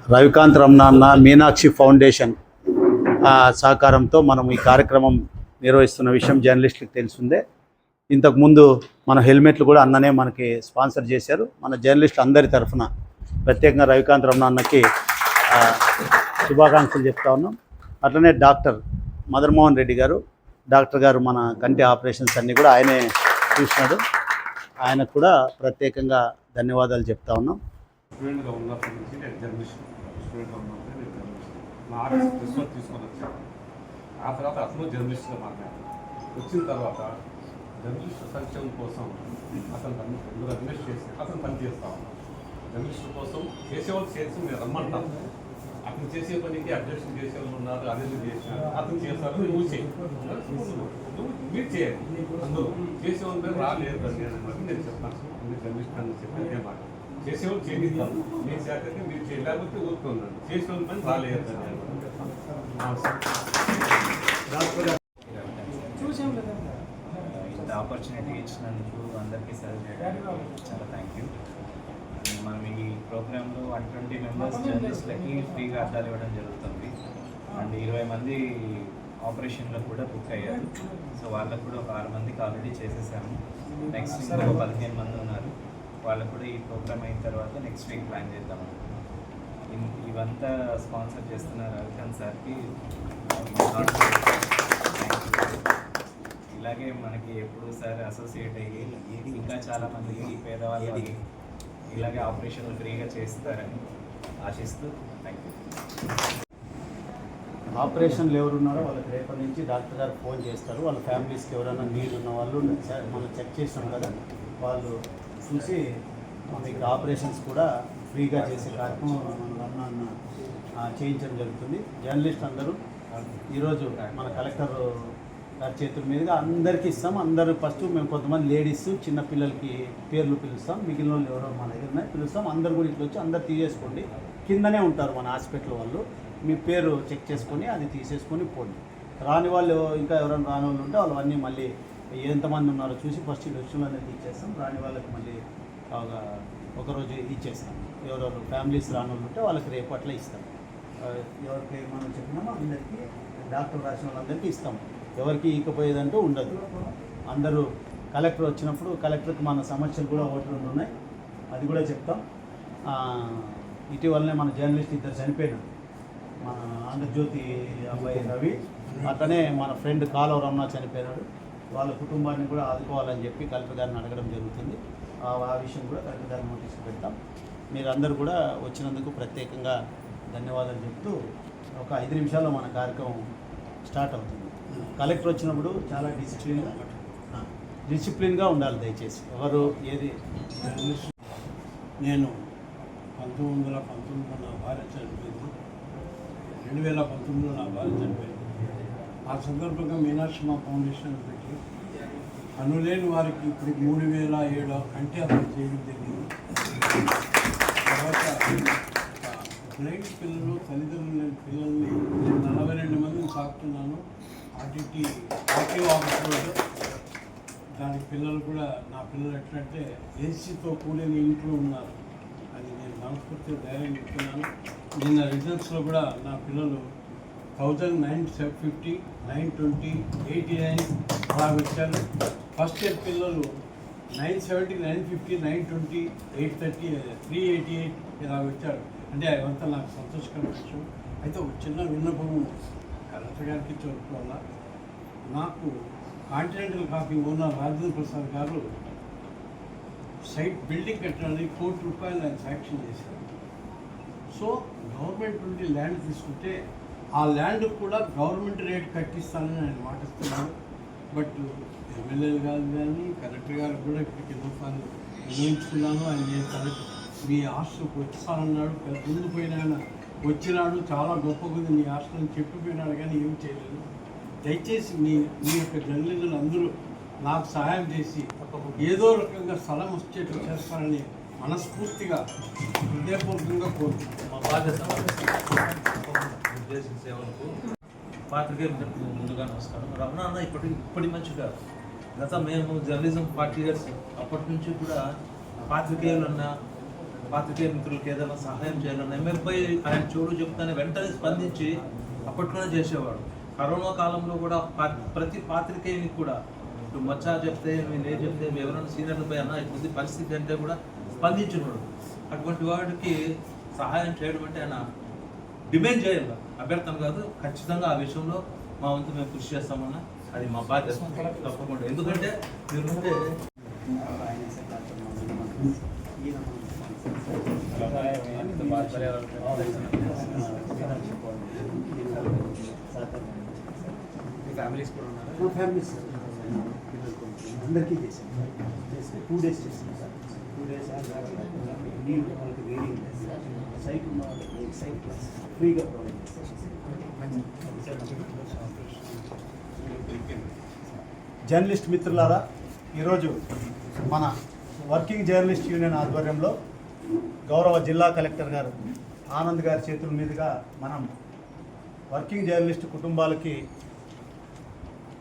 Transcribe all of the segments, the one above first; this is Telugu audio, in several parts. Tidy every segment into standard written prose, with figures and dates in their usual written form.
రవికాంత్ రమణ మీనాక్షి ఫౌండేషన్ సహకారంతో మనం ఈ కార్యక్రమం నిర్వహిస్తున్న విషయం జర్నలిస్టులకు తెలిసిందే. ఇంతకుముందు మన హెల్మెట్లు కూడా అన్ననే మనకి స్పాన్సర్ చేశారు. మన జర్నలిస్టులు అందరి తరఫున ప్రత్యేకంగా రవికాంత్ రమణ అన్నకి శుభాకాంక్షలు చెప్తా ఉన్నాం. అట్లనే డాక్టర్ మదన్మోహన్ రెడ్డి గారు, డాక్టర్ గారు మన కంటి ఆపరేషన్స్ అన్నీ కూడా ఆయనే చూసినాడు. ఆయనకు కూడా ప్రత్యేకంగా ధన్యవాదాలు చెప్తా ఉన్నాం. స్టూడెంట్గా ఉన్నప్పటి నుంచి నేను స్టూడెంట్గా ఉన్నప్పుడు నేను మా ఆఫీస్ ప్రెస్ తీసుకొని వచ్చాను. ఆ తర్వాత అతను జర్నలిస్ట్గా మాట్లాడాను. వచ్చిన తర్వాత జర్నలిస్టు సంక్షేమం కోసం అతను అడ్మినిస్ట్ చేసి అతను పనిచేస్తా ఉన్నాను. జర్నలిస్టు కోసం చేసేవాళ్ళు చేసి మీరు రమ్మంటాం. అతను చేసే పనికి అడ్జస్ట్ చేసేవాళ్ళు ఉన్నారు, అదే చేసినారు, అతను చేస్తారు, నువ్వు మీరు చేయండి. అందులో చేసేవాళ్ళ పేరు రాలేదు అని నేను చెప్తాను. జర్నలిస్ట్ అని చెప్పి మాట చేసేవాళ్ళు చేయిస్తాం, మీరు చేస్తే మీరు చేయలేకపోతే ఊరుకున్నాను. చేసేవాళ్ళ పని రాలేదు ఇంత ఆపర్చునిటీ ఇచ్చినందుకు అందరికీ చాలా థ్యాంక్ యూ. మనం ఈ ప్రోగ్రాంలో 120 మెంబర్స్ జర్నలిస్ట్లకి ఫ్రీగా అద్దాలు ఇవ్వడం జరుగుతుంది. అండ్ 20 మంది ఆపరేషన్లో కూడా బుక్ అయ్యారు. సో వాళ్ళకు కూడా ఒక 6 మందికి ఆల్రెడీ చేసేసాము. నెక్స్ట్ ఇంకా 15 మంది ఉన్నారు. వాళ్ళకు కూడా ఈ ప్రోగ్రామ్ అయిన తర్వాత నెక్స్ట్ వీక్ ప్లాన్ చేద్దాం. ఇవంతా స్పాన్సర్ చేస్తున్న రవికాంత్ సార్కి ఇలాగే మనకి ఎప్పుడు సార్ అసోసియేట్ అయ్యి ఇంకా చాలామందికి పేదవాళ్ళకి ఇలాగే ఆపరేషన్లు ఫ్రీగా చేస్తారని ఆశిస్తూ థ్యాంక్ యూ. ఆపరేషన్లు ఎవరున్నారో వాళ్ళకి రేపటి నుంచి డాక్టర్ గారు ఫోన్ చేస్తారు. వాళ్ళ ఫ్యామిలీస్కి ఎవరైనా నీడ్ ఉన్న వాళ్ళు మనం చెక్ చేస్తాం కదా, వాళ్ళు చూసి మీకు ఆపరేషన్స్ కూడా ఫ్రీగా చేసే కార్యక్రమం మన అన్న చేయించడం జరుగుతుంది. జర్నలిస్ట్ అందరూ ఈరోజు మన కలెక్టర్ గారి చేతుల మీదుగా అందరికీ ఇస్తాం. అందరూ ఫస్ట్ మేము కొంతమంది లేడీస్ చిన్నపిల్లలకి పేర్లు పిలుస్తాం, మిగిలిన వాళ్ళు ఎవరో మన దగ్గర ఉన్నాయి పిలుస్తాం. అందరు కూడా ఇట్లా వచ్చి అందరు తీసేసుకోండి. కిందనే ఉంటారు మన హాస్పిటల్ వాళ్ళు, మీ పేరు చెక్ చేసుకొని అది తీసేసుకొని పోండి. రాని వాళ్ళు ఇంకా ఎవరైనా రాని వాళ్ళు ఉంటే వాళ్ళు అన్నీ మళ్ళీ ఎంతమంది ఉన్నారో చూసి ఫస్ట్ వచ్చిన వాళ్ళకి ఇచ్చేస్తాం. రాని వాళ్ళకి మళ్ళీ ఒకరోజు ఇచ్చేస్తాం. ఎవరెవరు ఫ్యామిలీస్ రాని వాళ్ళు ఉంటే వాళ్ళకి రేపు అట్లా ఇస్తాం. ఎవరికి మనం చెప్పినామో అందరికీ డాక్టర్ రాసిన వాళ్ళందరికీ ఇస్తాం. ఎవరికి ఇకపోయేదంటూ ఉండదు. అందరూ కలెక్టర్ వచ్చినప్పుడు కలెక్టర్కి మన సమస్యలు కూడా ఒకటి రెండు ఉన్నాయి, అది కూడా చెప్తాం. ఇటీవలనే మన జర్నలిస్ట్ ఇద్దరు చనిపోయినారు. మన ఆంధ్రజ్యోతి అబ్బాయి రవి, అతనే మన ఫ్రెండ్ కాలువ రమణ చనిపోయినాడు. వాళ్ళ కుటుంబాన్ని కూడా ఆదుకోవాలని చెప్పి కలెక్టర్ గారిని అడగడం జరుగుతుంది. ఆ విషయం కూడా కలెక్టర్ గారిని నోటీస్ పెడతాం. మీరందరూ కూడా వచ్చినందుకు ప్రత్యేకంగా ధన్యవాదాలు చెప్తూ ఒక 5 నిమిషాల్లో మన కార్యక్రమం స్టార్ట్ అవుతుంది. కలెక్టర్ వచ్చినప్పుడు చాలా డిసిప్లిన్గా ఉండాలి. దయచేసి ఎవరు ఏది నేను 1919లో నా భార్య చనిపోయింది. 2019లో నా భార్య చనిపోయింది. ఆ సందర్భంగా మీనాక్షి ఫౌండేషన్ పెట్టి కనులేని వారికి ఇప్పుడు 3007 కంటి ఆపరేషన్ చేయడం జరిగింది. తర్వాత బ్లైండ్ పిల్లలు, తల్లిదండ్రులు లేని పిల్లల్ని 42 మందిని సాకుతున్నాను. ఆర్టీ ఆఫీస్లో దానికి పిల్లలు కూడా నా పిల్లలు ఎట్లంటే ఏసీతో కూడిన ఇంట్లో ఉన్నారు. అది నేను మనస్ఫూర్తిగా ధైర్యం చెప్తున్నాను. నిన్న రిజల్ట్స్లో కూడా నా పిల్లలు 1950, 920, 89 అలా వచ్చారు. ఫస్ట్ ఇయర్ పిల్లలు 970, 950, 920, 830, 388 ఇలా వచ్చారు. అంటే అవంతా నాకు సంతోషకరమైన విషయం. అయితే ఒక చిన్న విన్నపము కలెక్టర్ గారికి చెప్పుకోవాలా. నాకు continental coffee owner Rajendra Prasad గారు సైట్ బిల్డింగ్ కట్టడానికి ₹1 కోటి ఆయన శాంక్షన్ చేశారు. సో గవర్నమెంట్ నుండి ల్యాండ్ తీసుకుంటే ఆ ల్యాండ్ కూడా గవర్నమెంట్ రేట్ కట్టిస్తానని ఆయన మాటిస్తున్నాడు. బట్ ఎమ్మెల్యేలు గారు కానీ కలెక్టర్ గారు కూడా ఇప్పటికి ఎన్నోసార్లు నిర్ణయించుకున్నాను. ఆయన కలెక్టర్ మీ హాస్టల్కి వచ్చానన్నాడు. ముందు పోయిన ఆయన వచ్చినాడు, చాలా గొప్పగా నీ హాస్టల్ అని చెప్పిపోయినాడు, కానీ ఏం చేయలేదు. దయచేసి మీ యొక్క జర్నలిస్టులు అందరూ నాకు సహాయం చేసి ఏదో రకంగా స్థలం వచ్చేట్టు చేస్తారని మనస్ఫూర్తిగా హృదయపూర్వకంగా కోరుతున్నాను. మా బాధ్యత ఉద్దేశించే సేవలకు పాత్రికేయులకు ముందుగా నమస్కారం. రమణ అన్న ఇప్పటి మంచి కాదు. గత మేము జర్నలిజం 40 years అప్పటి నుంచి కూడా పాత్రికేయులన్నా పాత్రికేయ మిత్రులకి ఏదైనా సహాయం చేయాలన్నా ఎంఎఫ్ఐ ఆయన చూడు చెప్తానే వెంటనే స్పందించి అప్పట్లోనే చేసేవాడు. కరోనా కాలంలో కూడా ప్రతి పాత్రికేయునికి కూడా ఇప్పుడు మచ్చా చెప్తే నేను చెప్తే ఎవరైనా సీనియర్లు పోయి అన్న ఇప్పుడు పరిస్థితి అంటే కూడా స్పందించినాడు. అటువంటి వాడికి సహాయం చేయడం అంటే ఆయన డిమాండ్ చేయాలి, అభ్యర్థన కాదు. ఖచ్చితంగా ఆ విషయంలో మా వంతు మేము కృషి చేస్తామన్నా, అది మా బాధ్యత తప్పకుండా. ఎందుకంటే మీరుంటే ఫ్యామిలీస్ కూడా ఉన్నారు. మా ఫ్యామిలీస్ అందరికీ చేశాను సార్. 2 days చేశాను సార్. 2 days లీవ్ వాళ్ళకి రీడింగ్ సైట్ ఉన్న వాళ్ళకి సైట్ క్లాస్ ఫ్రీగా ప్రొవైడ్ జర్నలిస్ట్ మిత్రులారా, ఈరోజు మన వర్కింగ్ జర్నలిస్ట్ యూనియన్ ఆధ్వర్యంలో గౌరవ జిల్లా కలెక్టర్ గారు ఆనంద్ గారి చేతుల మీదుగా మనం వర్కింగ్ జర్నలిస్ట్ కుటుంబాలకి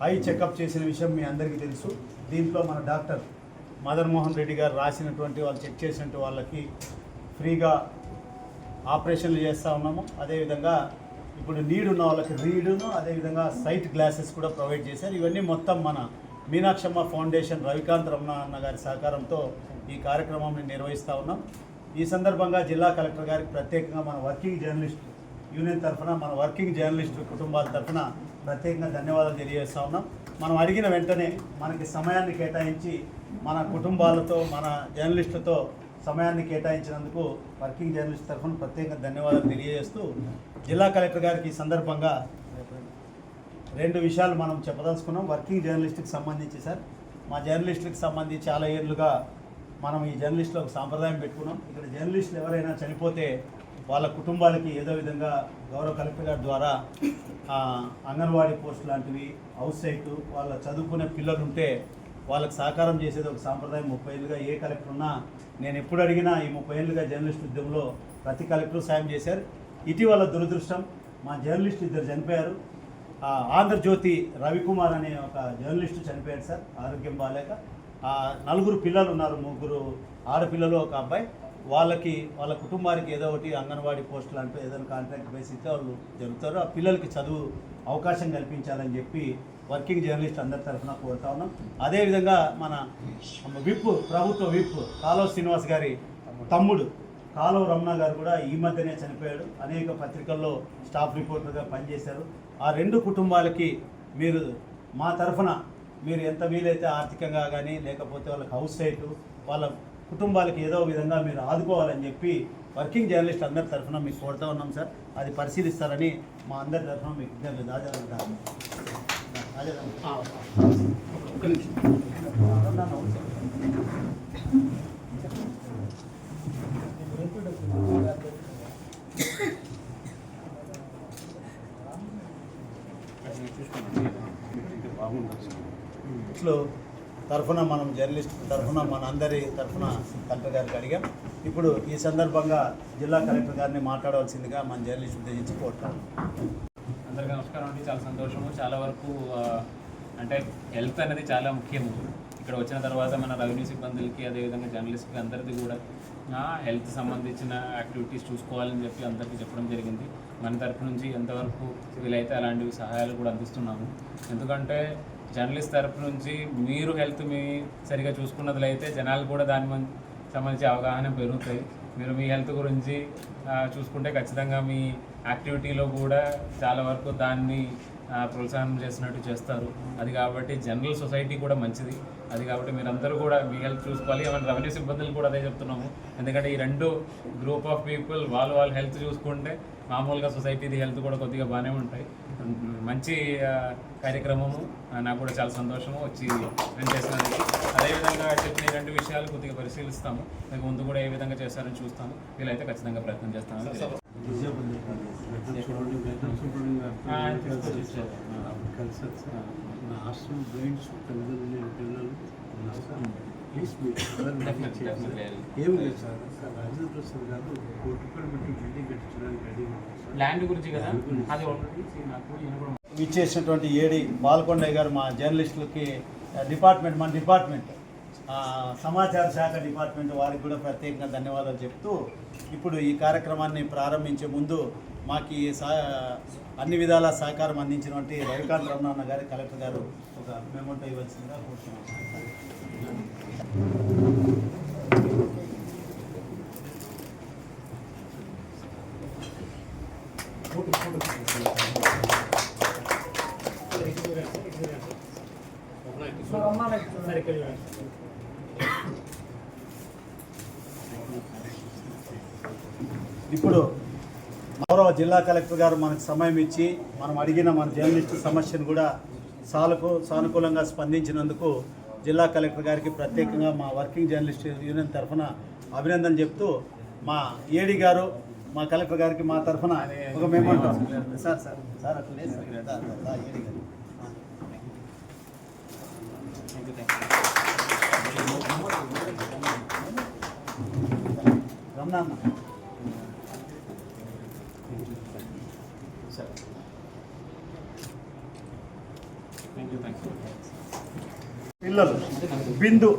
ఐ చెకప్ చేసిన విషయం మీ అందరికీ తెలుసు. దీంట్లో మన డాక్టర్ మదన్ మోహన్ రెడ్డి గారు రాసినటువంటి వాళ్ళు చెక్ చేసినటువంటి వాళ్ళకి ఫ్రీగా ఆపరేషన్లు చేస్తూ ఉన్నాము. అదేవిధంగా ఇప్పుడు నీడ్ ఉన్న వాళ్ళకి రీడును అదేవిధంగా సైట్ గ్లాసెస్ కూడా ప్రొవైడ్ చేశారు. ఇవన్నీ మొత్తం మన మీనాక్షమ్మ ఫౌండేషన్ రవికాంత్ రమణ అన్న గారి సహకారంతో ఈ కార్యక్రమాన్ని నిర్వహిస్తూ ఉన్నాం. ఈ సందర్భంగా జిల్లా కలెక్టర్ గారికి ప్రత్యేకంగా మన వర్కింగ్ జర్నలిస్ట్ యూనియన్ తరఫున మన వర్కింగ్ జర్నలిస్ట్ కుటుంబాల తరఫున ప్రత్యేకంగా ధన్యవాదాలు తెలియజేస్తూ ఉన్నాం. మనం అడిగిన వెంటనే మనకి సమయాన్ని కేటాయించి మన కుటుంబాలతో మన జర్నలిస్టులతో సమయాన్ని కేటాయించినందుకు వర్కింగ్ జర్నలిస్ట్ తరఫున ప్రత్యేకంగా ధన్యవాదాలు తెలియజేస్తూ జిల్లా కలెక్టర్ గారికి ఈ సందర్భంగా 2 విషయాలు మనం చెప్పదలుచుకున్నాం. వర్కింగ్ జర్నలిస్ట్కి సంబంధించి సార్, మా జర్నలిస్టులకు సంబంధించి చాలా ఏళ్ళుగా మనం ఈ జర్నలిస్టులో ఒక సాంప్రదాయం పెట్టుకున్నాం. ఇక్కడ జర్నలిస్టులు ఎవరైనా చనిపోతే వాళ్ళ కుటుంబాలకి ఏదో విధంగా గౌరవ కలెక్టర్ గారి ద్వారా అంగన్వాడీ పోస్ట్ లాంటివి, హౌస్ సైట్, వాళ్ళ చదువుకునే పిల్లలు ఉంటే వాళ్ళకి సహకారం చేసేది ఒక సాంప్రదాయం 30 ఏళ్ళుగా ఏ కలెక్టర్ ఉన్నా నేను ఎప్పుడు అడిగినా ఈ 30 ఏళ్ళుగా జర్నలిస్ట్ ఉద్యమంలో ప్రతి కలెక్టర్ సాయం చేశారు. ఇటీవల దురదృష్టం మా జర్నలిస్ట్ 2 చనిపోయారు. ఆంధ్రజ్యోతి రవికుమార్ అనే ఒక జర్నలిస్టు చనిపోయారు సార్, ఆరోగ్యం బాగాలేక. 4 పిల్లలు ఉన్నారు, 3 ఆడపిల్లలు, ఒక అబ్బాయి. వాళ్ళ కుటుంబానికి ఏదో ఒకటి అంగన్వాడీ పోస్ట్ లాంటి ఏదైనా కాంట్రాక్ట్ బేసిక్గా వాళ్ళు జరుగుతారు. ఆ పిల్లలకి చదువు అవకాశం కల్పించాలని చెప్పి వర్కింగ్ జర్నలిస్ట్ అందరి తరఫున కోరుతా ఉన్నాం. అదేవిధంగా మన ప్రభుత్వ విప్ కాలువ శ్రీనివాస్ గారి తమ్ముడు కాలువ రమణ గారు కూడా ఈ మధ్యనే చనిపోయాడు. అనేక పత్రికల్లో స్టాఫ్ రిపోర్టర్గా పనిచేశారు. ఆ 2 కుటుంబాలకి మీరు మా తరఫున మీరు ఎంత వీలైతే ఆర్థికంగా కానీ లేకపోతే వాళ్ళకి హౌస్ సైటు వాళ్ళ కుటుంబాలకి ఏదో విధంగా మీరు ఆదుకోవాలని చెప్పి వర్కింగ్ జర్నలిస్ట్ అందరి తరఫున మీకు కోరుతూ ఉన్నాం సార్. అది పరిశీలిస్తారని మా అందరి తరఫున మీకు తరఫున మనం జర్నలిస్ట్ తరఫున మన అందరి తరఫున కలెక్టర్ గారికి అడిగాం. ఇప్పుడు ఈ సందర్భంగా జిల్లా కలెక్టర్ గారిని మాట్లాడవలసిందిగా మన జర్నలిస్ట్ ఉద్దేశించి కోరుతాం. అందరికీ నమస్కారం అండి. చాలా సంతోషము. చాలా వరకు అంటే హెల్త్ అనేది చాలా ముఖ్యము. ఇక్కడ వచ్చిన తర్వాత మన రెవెన్యూ సిబ్బందులకి అదేవిధంగా జర్నలిస్ట్కి అందరిది కూడా హెల్త్ సంబంధించిన యాక్టివిటీస్ చూసుకోవాలని చెప్పి అందరికీ చెప్పడం జరిగింది. మన తరఫు నుంచి ఎంతవరకు వీలైతే అలాంటివి సహాయాలు కూడా అందిస్తున్నాము. ఎందుకంటే జర్నలిస్ట్ తరఫు నుంచి మీరు హెల్త్ మీ సరిగా చూసుకున్నట్లయితే జనాలు కూడా దాని సంబంధించి అవగాహన పెరుగుతాయి. మీరు మీ హెల్త్ గురించి చూసుకుంటే ఖచ్చితంగా మీ యాక్టివిటీలో కూడా చాలా వరకు దాన్ని ప్రోత్సాహం చేసినట్టు చేస్తారు. అది కాబట్టి జనరల్ సొసైటీ కూడా మంచిది. అది కాబట్టి మీరందరూ కూడా మీ హెల్త్ చూసుకోవాలి. మన రెవెన్యూ సిబ్బందులు కూడా అదే చెప్తున్నాము. ఎందుకంటే ఈ 2 గ్రూప్ ఆఫ్ పీపుల్ వాళ్ళ హెల్త్ చూసుకుంటే మామూలుగా సొసైటీది హెల్త్ కూడా కొద్దిగా బాగానే ఉంటాయి. మంచి కార్యక్రమము. నాకు కూడా చాలా సంతోషము వచ్చి నేను చేసినందుకు. అదేవిధంగా చెప్పిన 2 విషయాలు కొద్దిగా పరిశీలిస్తాము. మీకు ముందు కూడా ఏ విధంగా చేస్తారని చూస్తాము. వీలైతే ఖచ్చితంగా ప్రయత్నం చేస్తామని హాస్టల్ బ్లైండ్స్ పిల్లలు ఏమి లేదు సార్. రాజేంద్ర ప్రసాద్ గారు 1 కోటి రూపాయలు పెట్టి బిల్డింగ్ కట్టించడానికి రెడీ ల్యాండ్ గురించి కదా అది ఇచ్చేసినటువంటి ఏడి బాల్కొండయ్య గారు మా జర్నలిస్టులకి మన డిపార్ట్మెంట్ సమాచార శాఖ డిపార్ట్మెంట్ వారికి కూడా ప్రత్యేకంగా ధన్యవాదాలు చెప్తూ ఇప్పుడు ఈ కార్యక్రమాన్ని ప్రారంభించే ముందు మాకు ఈ అన్ని విధాల సహకారం అందించినటువంటి రవికాంత్ రమణ గారి కలెక్టర్ గారు ఒక మెమోటో ఇవ్వాల్సిందిగా కోరుతున్నాం. ఇప్పుడు గౌరవ జిల్లా కలెక్టర్ గారు మనకు సమయం ఇచ్చి మనం అడిగిన మన జర్నలిస్టు సమస్యను కూడా సానుకూలంగా స్పందించినందుకు జిల్లా కలెక్టర్ గారికి ప్రత్యేకంగా మా వర్కింగ్ జర్నలిస్ట్ యూనియన్ తరఫున అభినందన చెప్తూ మా ఏడి గారు మా కలెక్టర్ గారికి మా తరఫున ఒక మెమోటో సార్ సార్ సార్ అట్లా లేదు సార్ ఏడి గారు రమణ పిల్లలు బిందు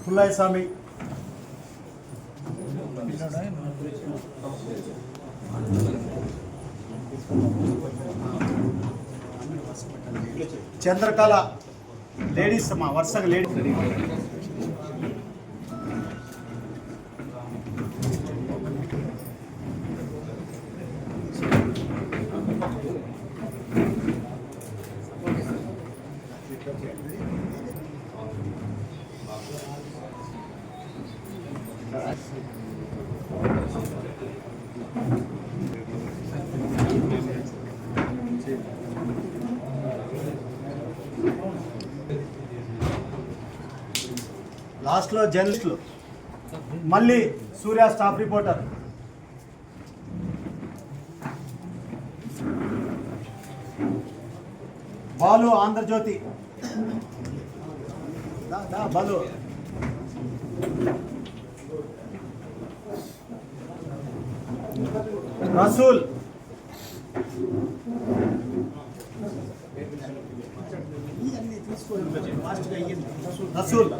పుల్లయ్య స్వామి చంద్రకళ లేడీస్ మా వరుసగా లేడీస్ లాస్ట్లో జర్నలిస్టులు మళ్ళీ సూర్య స్టాఫ్ రిపోర్టర్ బాలు ఆంధ్రజ్యోతి బాలు రసూల్ రసూల్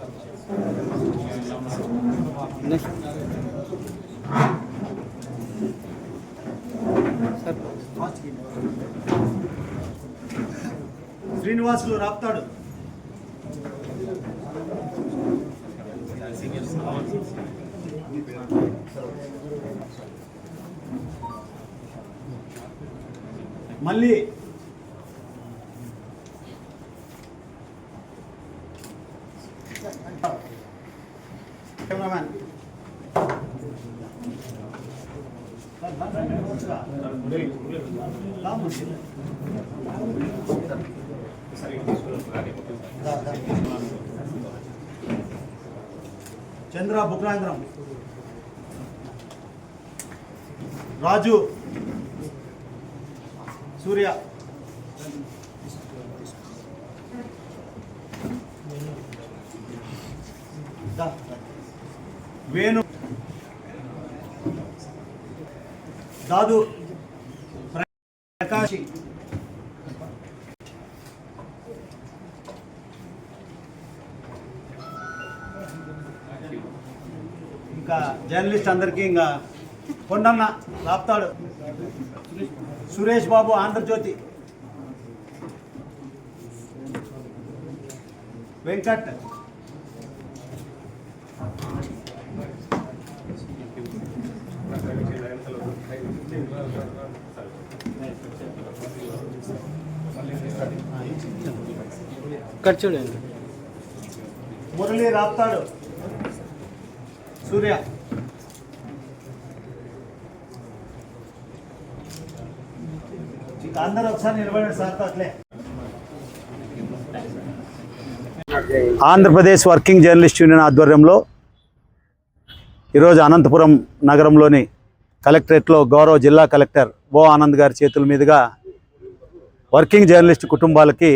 శ్రీనివాసులు రాప్తాడు మళ్ళీ కెమెరామ్యాన్ చంద్ర బుక్రాంధ్రం రాజు సూర్య వేణు దాదు ప్రకాశి ఇంకా జర్నలిస్ట్ అందరికీ ఇంకా కొండన్న రాప్తాడు సురేష్ బాబు ఆంధ్రజ్యోతి వెంకట్ చూడండి మురళి రాప్తాడు సూర్య అందరూ ఒకసారి నిలబడండి సార్తో అట్లే. ఆంధ్రప్రదేశ్ వర్కింగ్ జర్నలిస్ట్ యూనియన్ ఆధ్వర్యంలో ఈరోజు అనంతపురం నగరంలోని కలెక్టరేట్లో గౌరవ జిల్లా కలెక్టర్ ఓ ఆనంద్ గారి చేతుల మీదుగా వర్కింగ్ జర్నలిస్ట్ కుటుంబాలకి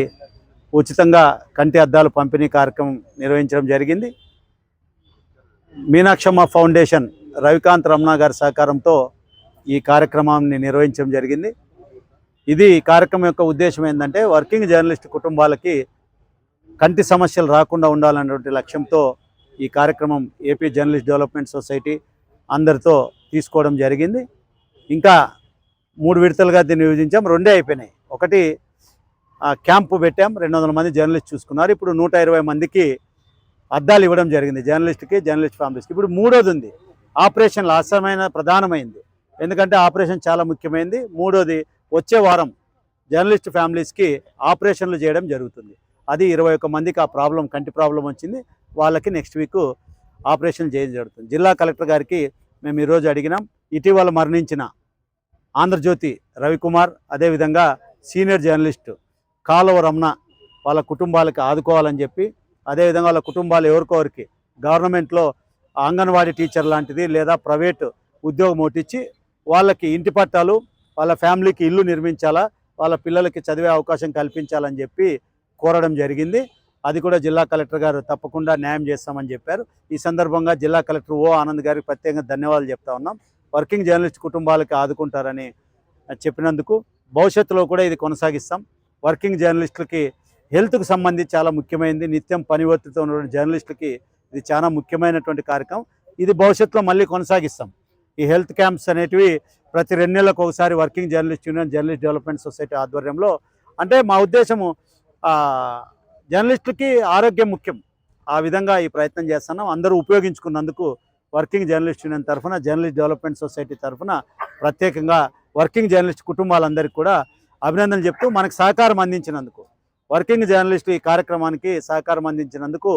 ఉచితంగా కంటి అద్దాలు పంపిణీ కార్యక్రమం నిర్వహించడం జరిగింది. మీనాక్షమ్మ ఫౌండేషన్ రవికాంత్ రమణ గారి సహకారంతో ఈ కార్యక్రమాన్ని నిర్వహించడం జరిగింది. ఇది ఈ కార్యక్రమం యొక్క ఉద్దేశం ఏంటంటే వర్కింగ్ జర్నలిస్ట్ కుటుంబాలకి కంటి సమస్యలు రాకుండా ఉండాలన్నటువంటి లక్ష్యంతో ఈ కార్యక్రమం ఏపీ జర్నలిస్ట్ డెవలప్మెంట్ సొసైటీ అందరితో తీసుకోవడం జరిగింది. ఇంకా 3 విడతలుగా దీన్ని విభజించాం. 2 అయిపోయినాయి. ఒకటి క్యాంపు పెట్టాం, 200 మంది జర్నలిస్ట్ చూసుకున్నారు. ఇప్పుడు 120 మందికి అద్దాలు ఇవ్వడం జరిగింది, జర్నలిస్ట్కి, జర్నలిస్ట్ ఫ్యామిలీస్కి. ఇప్పుడు 3వది ఉంది, ఆపరేషన్లు అవసరమైన ప్రధానమైంది, ఎందుకంటే ఆపరేషన్ చాలా ముఖ్యమైనది. 3వది వచ్చే వారం జర్నలిస్ట్ ఫ్యామిలీస్కి ఆపరేషన్లు చేయడం జరుగుతుంది. అది 21 మందికి ఆ ప్రాబ్లం, కంటి ప్రాబ్లం వచ్చింది, వాళ్ళకి నెక్స్ట్ వీక్ ఆపరేషన్ చేయడం జరుగుతుంది. జిల్లా కలెక్టర్ గారికి మేము ఈరోజు అడిగినాం. ఇటీవల మరణించిన ఆంధ్రజ్యోతి రవికుమార్, అదేవిధంగా సీనియర్ జర్నలిస్టు కాలువ రమణ వాళ్ళ కుటుంబాలకి ఆదుకోవాలని చెప్పి, అదేవిధంగా వాళ్ళ కుటుంబాలు ఎవరికొవరికి గవర్నమెంట్లో అంగన్వాడీ టీచర్ లాంటిది లేదా ప్రైవేటు ఉద్యోగం ఒకటిచ్చి వాళ్ళకి ఇంటి పట్టాలు, వాళ్ళ ఫ్యామిలీకి ఇల్లు నిర్మించాలా, వాళ్ళ పిల్లలకి చదివే అవకాశం కల్పించాలని చెప్పి కోరడం జరిగింది. అది కూడా జిల్లా కలెక్టర్ గారు తప్పకుండా న్యాయం చేస్తామని చెప్పారు. ఈ సందర్భంగా జిల్లా కలెక్టర్ ఓ ఆనంద్ గారికి ప్రత్యేకంగా ధన్యవాదాలు చెప్తా ఉన్నాం. వర్కింగ్ జర్నలిస్ట్ కుటుంబాలకి ఆదుకుంటారని చెప్పినందుకు. భవిష్యత్తులో కూడా ఇది కొనసాగిస్తాం. వర్కింగ్ జర్నలిస్టులకి హెల్త్కు సంబంధించి చాలా ముఖ్యమైనది. నిత్యం పని ఒత్తిడితో ఉన్నటువంటి జర్నలిస్టులకి ఇది చాలా ముఖ్యమైనటువంటి కార్యక్రమం. ఇది భవిష్యత్తులో మళ్ళీ కొనసాగిస్తాం. ఈ హెల్త్ క్యాంప్స్ అనేటివి ప్రతి 2 నెలలకు ఒకసారి working journalist union, journalist development society ఆధ్వర్యంలో, అంటే మా ఉద్దేశము జర్నలిస్టులకి ఆరోగ్యం ముఖ్యం, ఆ విధంగా ఈ ప్రయత్నం చేస్తున్నాం. అందరూ ఉపయోగించుకున్నందుకు వర్కింగ్ జర్నలిస్ట్ యూనియన్ తరఫున, జర్నలిస్ట్ డెవలప్మెంట్ సొసైటీ తరఫున ప్రత్యేకంగా వర్కింగ్ జర్నలిస్ట్ కుటుంబాలందరికీ కూడా అభినందనలు చెప్తూ, మనకు సహకారం అందించినందుకు, వర్కింగ్ జర్నలిస్టు ఈ కార్యక్రమానికి సహకారం అందించినందుకు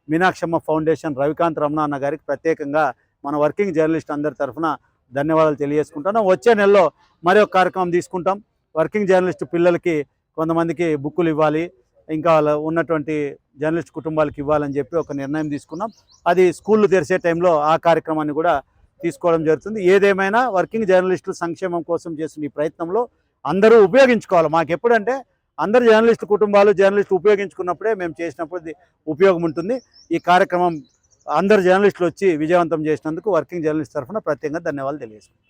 మీనాక్షమ్మ ఫౌండేషన్ రవికాంత్ రమణ అన్న గారికి ప్రత్యేకంగా మన వర్కింగ్ జర్నలిస్ట్ అందరి తరఫున ధన్యవాదాలు తెలియజేసుకుంటున్నాం. వచ్చే నెలలో మరొక కార్యక్రమం తీసుకుంటాం. వర్కింగ్ జర్నలిస్ట్ పిల్లలకి కొంతమందికి బుక్కులు ఇవ్వాలి, ఇంకా వాళ్ళ ఉన్నటువంటి జర్నలిస్ట్ కుటుంబాలకు ఇవ్వాలని చెప్పి ఒక నిర్ణయం తీసుకున్నాం. అది స్కూళ్ళు తెరిచే టైంలో ఆ కార్యక్రమాన్ని కూడా తీసుకోవడం జరుగుతుంది. ఏదేమైనా వర్కింగ్ జర్నలిస్టుల సంక్షేమం కోసం చేస్తున్న ఈ ప్రయత్నంలో అందరూ ఉపయోగించుకోవాలి. మాకు ఎప్పుడంటే అందరు జర్నలిస్టు కుటుంబాలు, జర్నలిస్టు ఉపయోగించుకున్నప్పుడే మేము చేసినప్పుడు ఉపయోగం ఉంటుంది. ఈ కార్యక్రమం అందరు జర్నలిస్టులు వచ్చి విజయవంతం చేసినందుకు వర్కింగ్ జర్నలిస్ట్ తరఫున ప్రత్యేకంగా ధన్యవాదాలు తెలియజేస్తున్నాం.